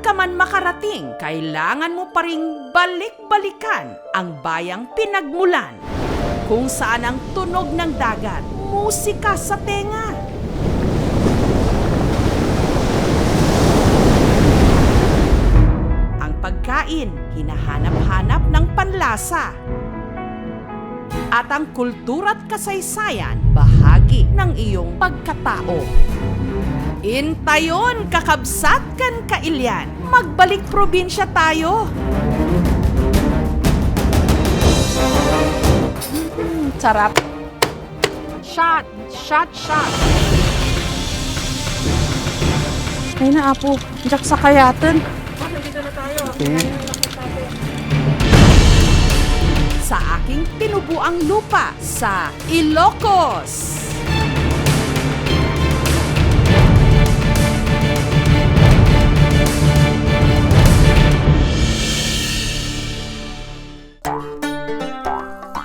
ka man makarating, kailangan mo pa ring balik-balikan ang bayang pinagmulan, kung saan ang tunog ng dagat, musika sa tenga. Ang pagkain, hinahanap-hanap ng panlasa. At ang kultura't kasaysayan, bahagi ng iyong pagkatao. Intayon, kakabsat kan kailyan. Magbalik probinsya tayo. Sarap. Shot, shot, shot. Ay na, Apo. Diyak sa kayatan. Sa aking tinubuang lupa sa Ilocos.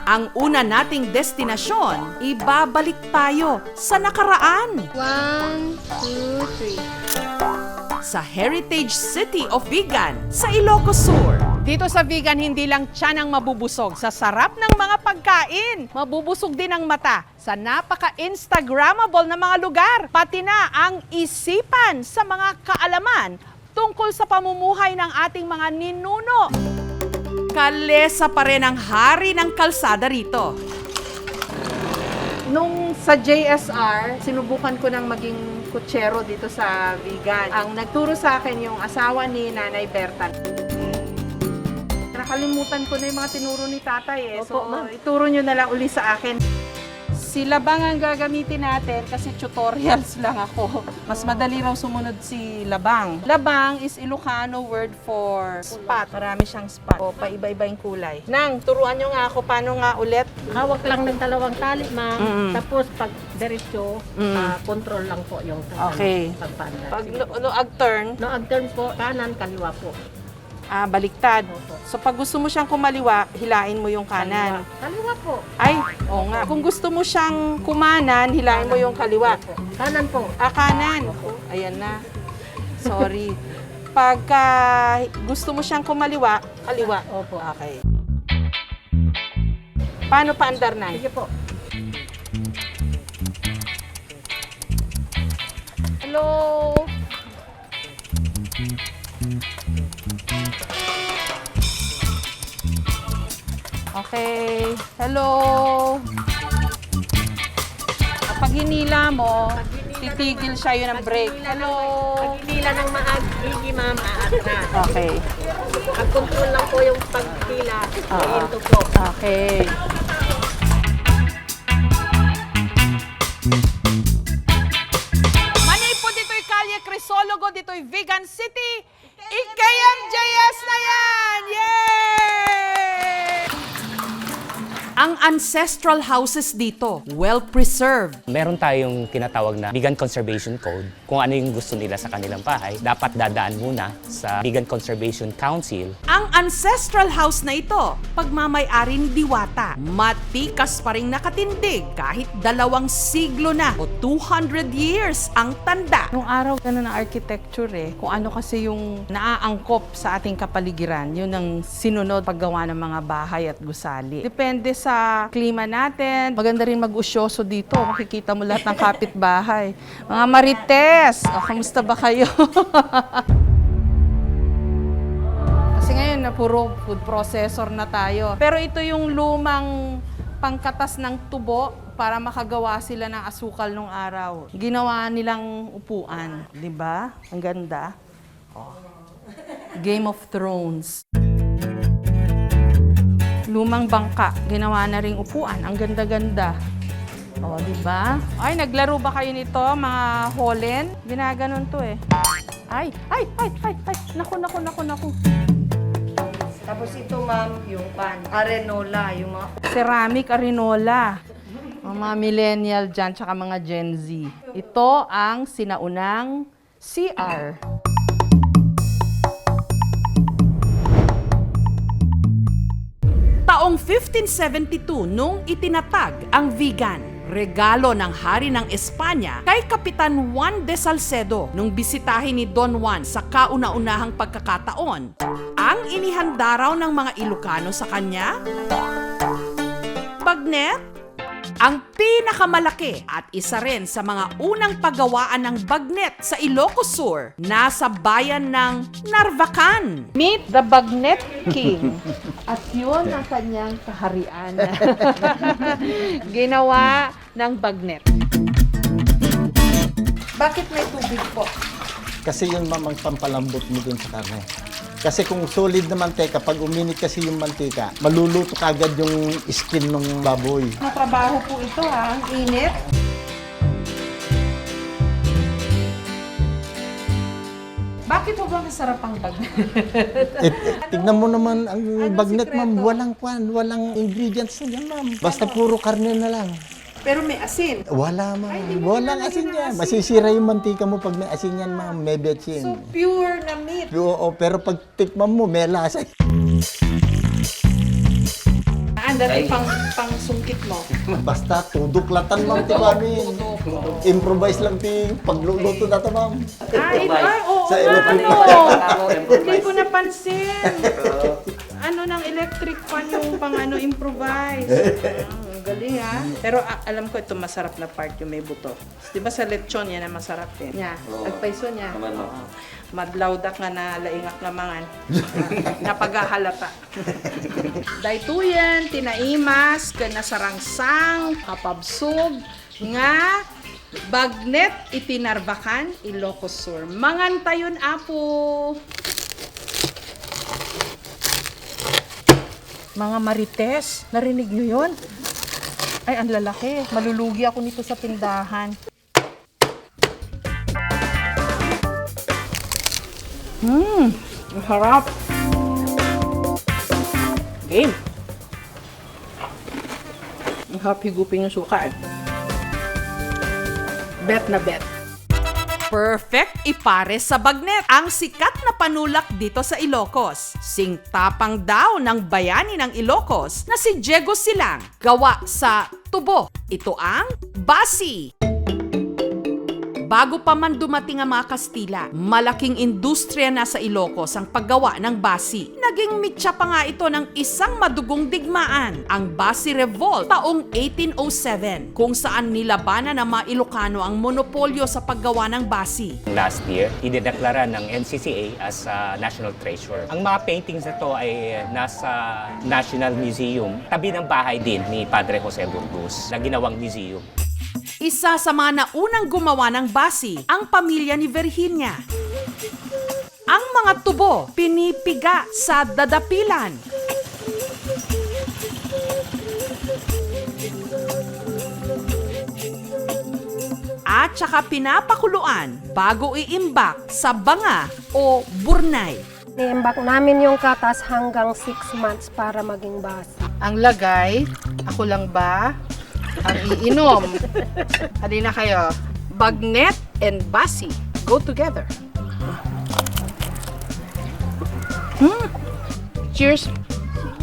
Ang una nating destinasyon, ibabalik tayo sa nakaraan. 1, 2, 3. Sa Heritage City of Vigan sa Ilocos Sur. Dito sa Vigan, hindi lang tiyan ang mabubusog sa sarap ng mga pagkain. Mabubusog din ang mata sa napaka-instagrammable na mga lugar. Pati na ang isipan sa mga kaalaman tungkol sa pamumuhay ng ating mga ninuno. Kalesa pa rin ang hari ng kalsada rito. Nung sa JSR, sinubukan ko ng maging kutsero dito sa Vigan. Ang nagturo sa akin yung asawa ni Nanay Berta. Nakalimutan ko na yung mga tinuro ni tatay eh. Opo, So, ma'am. ituro nyo na lang uli sa akin. Si Labang ang gagamitin natin kasi tutorials lang ako. Mas madali raw sumunod si Labang. Labang is Ilocano word for spot. Marami siyang spot. O, paiba-iba yung kulay. Nang, turuan nyo nga ako paano nga ulit. Hawak lang ng dalawang tali, ma'am. Mm. Tapos pag diretso, control lang po yung Okay. pagpanda. Pag ag-turn, No, ag-turn po, kanan, kaliwa po. baliktad. Opo. So pag gusto mo siyang kumaliwa, hilain mo yung kanan. Kaliwa po. Ay, oo nga. Kung gusto mo siyang kumanan, hilain mo yung kaliwa. Opo. Kanan po. Kanan. Ayan na. Sorry. Pagka gusto mo siyang kumaliwa, kaliwa. Opo. Okay. Paano paandar na? Sige po. Hello? Okay. Hello? Pag hinila mo, titigil siya yun ang brake. Hello? Pag hinila ng maagi, ma'am, aatras. Okay. Ang control lang po yung paghila. Ito po. Okay. Manay po dito'y Kalye Crisologo, dito'y Vigan City. IKMJS na yan! Yay! Ang ancestral houses dito, well-preserved. Meron tayong tinatawag na Vegan Conservation Code. Kung ano yung gusto nila sa kanilang bahay, dapat dadaan muna sa Vegan Conservation Council. Ang ancestral house na ito, pagmamay-ari ni Diwata, matikas pa rin nakatindig kahit 2 siglo na o 200 years ang tanda. Nung araw, ganun ang architecture eh. Kung ano kasi yung naaangkop sa ating kapaligiran, yun ang sinunod paggawa ng mga bahay at gusali. Depende sa klima natin. Maganda rin mag-usyoso dito. Makikita mo lahat ng kapitbahay. Mga Marites, kamusta ba kayo? Kasi ngayon na puro food processor na tayo. Pero ito yung lumang pangkatas ng tubo para makagawa sila ng asukal nung araw. Ginawa nilang upuan, 'di ba? Ang ganda. Oh. Game of Thrones. Lumang bangka, ginawa na ring upuan. Ang ganda-ganda. Oh, 'di ba? Ay, naglaro ba kayo nito, mga Holland? Ginaganon 'to eh. Ay. Naku. Tapos ito, ma'am, yung arenola, yung mga... Ceramic arenola. Mga millennial dyan, tsaka mga Gen Z. Ito ang sinaunang CR. Taong 1572 nung itinatag ang Vigan. regalo ng hari ng Espanya kay Kapitan Juan de Salcedo nung bisitahin ni Don Juan sa kauna-unahang pagkakataon. Ang inihanda raw ng mga Ilocano sa kanya? Bagnet? Ang pinakamalaki at isa rin sa mga unang paggawaan ng bagnet sa Ilocos Sur, nasa bayan ng Narvacan. Meet the Bagnet King. At yun ang kanyang kaharian. Ginawa ng bagnet. Bakit may tubig po? Kasi yun ma'am ang pampalambot mo dun sa karne. Kasi kung solid na mantika, pag uminit kasi yung mantika, maluluto kagad yung skin ng baboy. Matrabaho po ito ha, ang init. Bakit mo ba masarap ang bagnet? Tignan mo naman ang bagnet ma'am, sikreto? walang ingredients na yan ma'am. Basta puro karne na lang. Pero may asin. Wala ma'am, walang asin yan. Masisira yung mantika mo pag may asin yan ma'am, may betchin. So pure na meat. Oo, pero pag tikman mo, may lasa. Dati pang sungkit mo. Basta tuduklatan ma'am, ti ma'am. Improvise lang ti pagluluto na to ma'am. Oo Sa nga, electric ano. Hindi ko napansin. Ano ng electric fan yung pang improvise. Ang galing ha. Pero alam ko ito masarap na part yung may buto. Di ba sa lechon yan na masarap eh. Nya, agpaiso niya. Madlawdak nga na laingak lamangan. Napagahalata. Daytoyan, tinaimas, kanasarangsang, kapabsog, nga bagnet itinarbakan Ilocos Sur. Mangantayon apo. Mga marites, narinig nyo yun? Ay, ang lalaki. Malulugi ako nito sa tindahan. Ang harap. Game. Ang harap higupin yung suka. Bet na bet. Perfect ipares sa bagnet, ang sikat na panulak dito sa Ilocos. Singtapang daw ng bayani ng Ilocos na si Diego Silang, gawa sa tubo. Ito ang basi. Bago pa man dumating ang mga Kastila, malaking industriya na sa Ilocos ang paggawa ng basi. Naging mitya pa nga ito ng isang madugong digmaan, ang Basi Revolt taong 1807, kung saan nilabanan ng mga Ilocano ang monopolyo sa paggawa ng basi. Last year, idineklara ng NCCA as National Treasure. Ang mga paintings na to ay nasa National Museum, tabi ng bahay din ni Padre Jose Burgos na ginawang museum. Isa sa mga naunang gumawa ng basi, ang pamilya ni Virginia. Ang mga tubo, pinipiga sa dadapilan. At saka pinapakuluan bago iimbak sa banga o burnay. Niimbak namin yung katas hanggang 6 months para maging basi. Ang lagay, ako lang ba? Ang iinom. Halina kayo. Bagnet and basi go together. Cheers.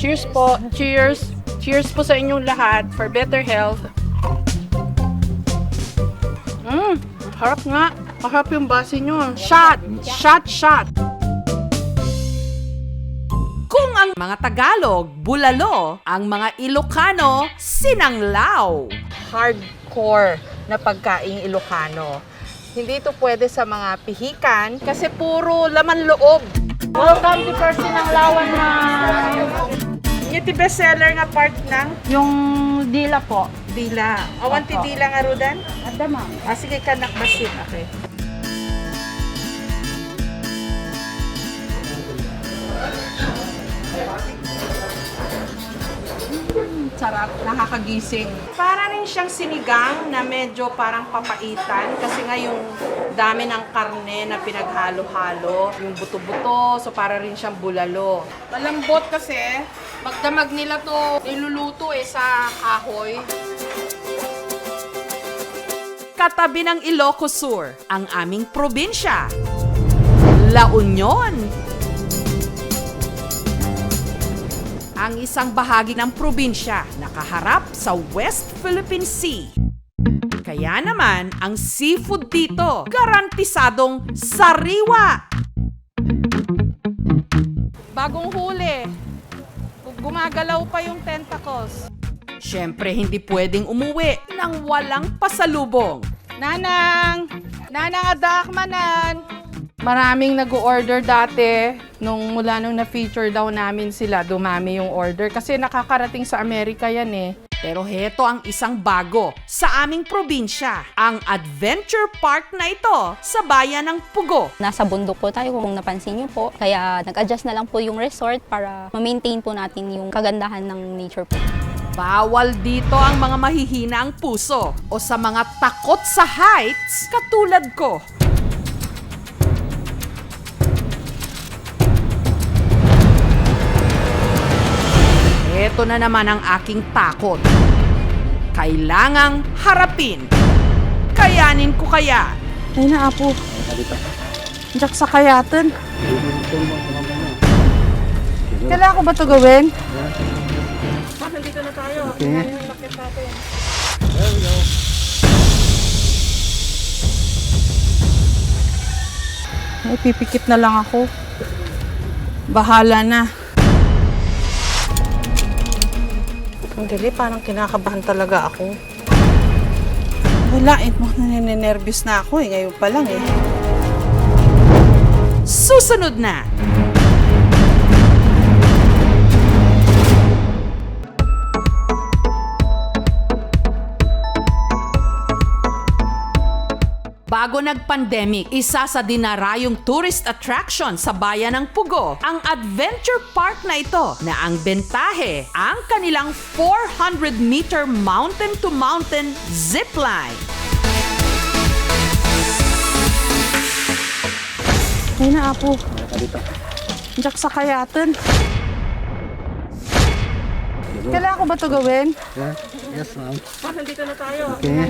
Cheers po. Cheers. Cheers po sa inyong lahat for better health. Harap nga. Harap yung basi nyo. Shot. Shot, shot. Kung ang mga Tagalog, bulalo, ang mga Ilocano, sinanglaw. Hardcore na pagkaing Ilocano. Hindi ito pwede sa mga pihikan kasi puro laman loob. Welcome to Sinanglawan na iti bestseller nga part ng Yung dila po. dila. Awan ti dila nga rudan? Ada ma'am. Sige kanak basit. Okay. Sarap, nakakagising. Para rin siyang sinigang na medyo parang papaitan kasi nga yung dami ng karne na pinaghalo-halo, yung buto-buto, so para rin siyang bulalo. Malambot kasi, pagdamag nila to niluluto sa kahoy. Katabi ng Ilocos Sur, ang aming probinsya. La Union. Ang isang bahagi ng probinsya nakaharap sa West Philippine Sea. Kaya naman, ang seafood dito, garantisadong sariwa. Bagong huli. Gumagalaw pa yung tentacles. Siyempre, hindi pwedeng umuwi nang walang pasalubong. Nanang! Nanang adakmanan! Maraming nag-order dati mula nung na-feature daw namin sila, dumami yung order kasi nakakarating sa Amerika yan eh. Pero heto ang isang bago sa aming probinsya, ang adventure park na ito sa bayan ng Pugo. Nasa bundok po tayo kung napansin niyo po. Kaya nag-adjust na lang po yung resort para ma-maintain po natin yung kagandahan ng nature po. Bawal dito ang mga mahihina ang puso o sa mga takot sa heights katulad ko. Ito na naman ang aking takot. Kailangang harapin. Kayanin ko kaya. Ay na, apo. Diyak sa kayatan. Kailangan ko ba ito gawin? Nandito na tayo. Okay. Ay, pipikit na lang ako. Bahala na. Ang dali, parang kinakabahan talaga ako. Wala, naninervyos na ako eh. Ngayon pa lang eh. Susunod na. Bago nag-pandemic, isa sa dinarayong tourist attraction sa bayan ng Pugo, ang adventure park na ito na ang bentahe, ang kanilang 400-meter mountain-to-mountain zipline. Ay na, apo. Diyak sa kayatan. Kailangan ko ba ito gawin? Yes, ma'am. Nandito na tayo. Okay.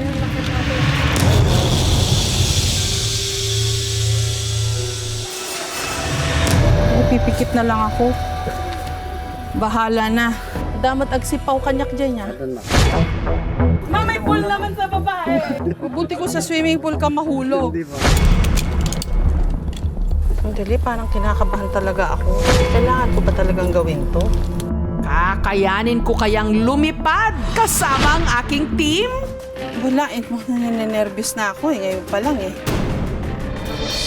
Pipikit na lang ako. Bahala na. Damat agsipaw kanyak dyan ya. May pool naman sa babae. Mabuti ko sa swimming pool ka mahulog. Ang dali, parang kinakabahan talaga ako. Kailangan ko ba talagang gawin to? Kakayanin ko kayang lumipad kasama ang aking team? Wala, naninervyos na ako eh. Ngayon pa lang eh.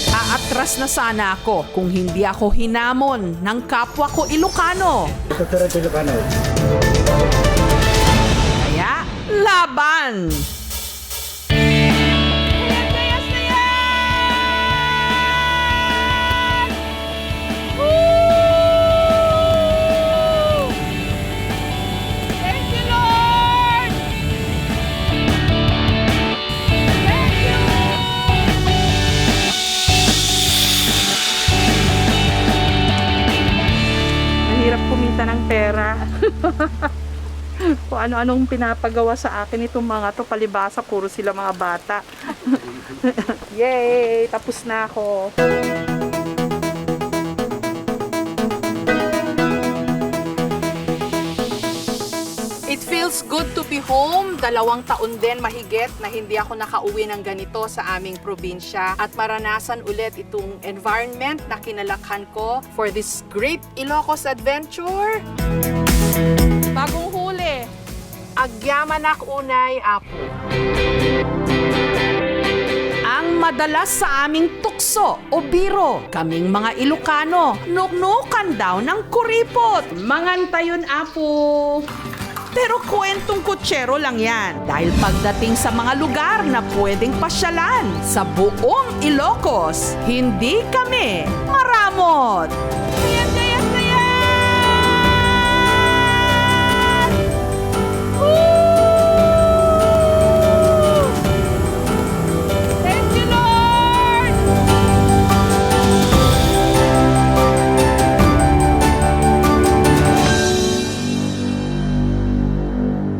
Aatras na sana ako kung hindi ako hinamon ng kapwa ko Ilocano. Kaya, laban! Hirap kumita ng pera. Kung ano-anong pinapagawa sa akin itong mga to, palibasa, puro sila mga bata. Yay! Tapos na ako. It feels good to be home. 2 taon din mahigit na hindi ako nakauwi ng ganito sa aming probinsya at maranasan ulit itong environment na kinalakhan ko for this great Ilocos adventure. Bagong huli. Agyamanak unay, apo. Ang madalas sa aming tukso o biro, kaming mga Ilocano, nuknukan daw ng kuripot. Mangantayon, apo. Pero kwentong kutsero lang yan dahil pagdating sa mga lugar na pwedeng pasyalan sa buong Ilocos, hindi kami maramot.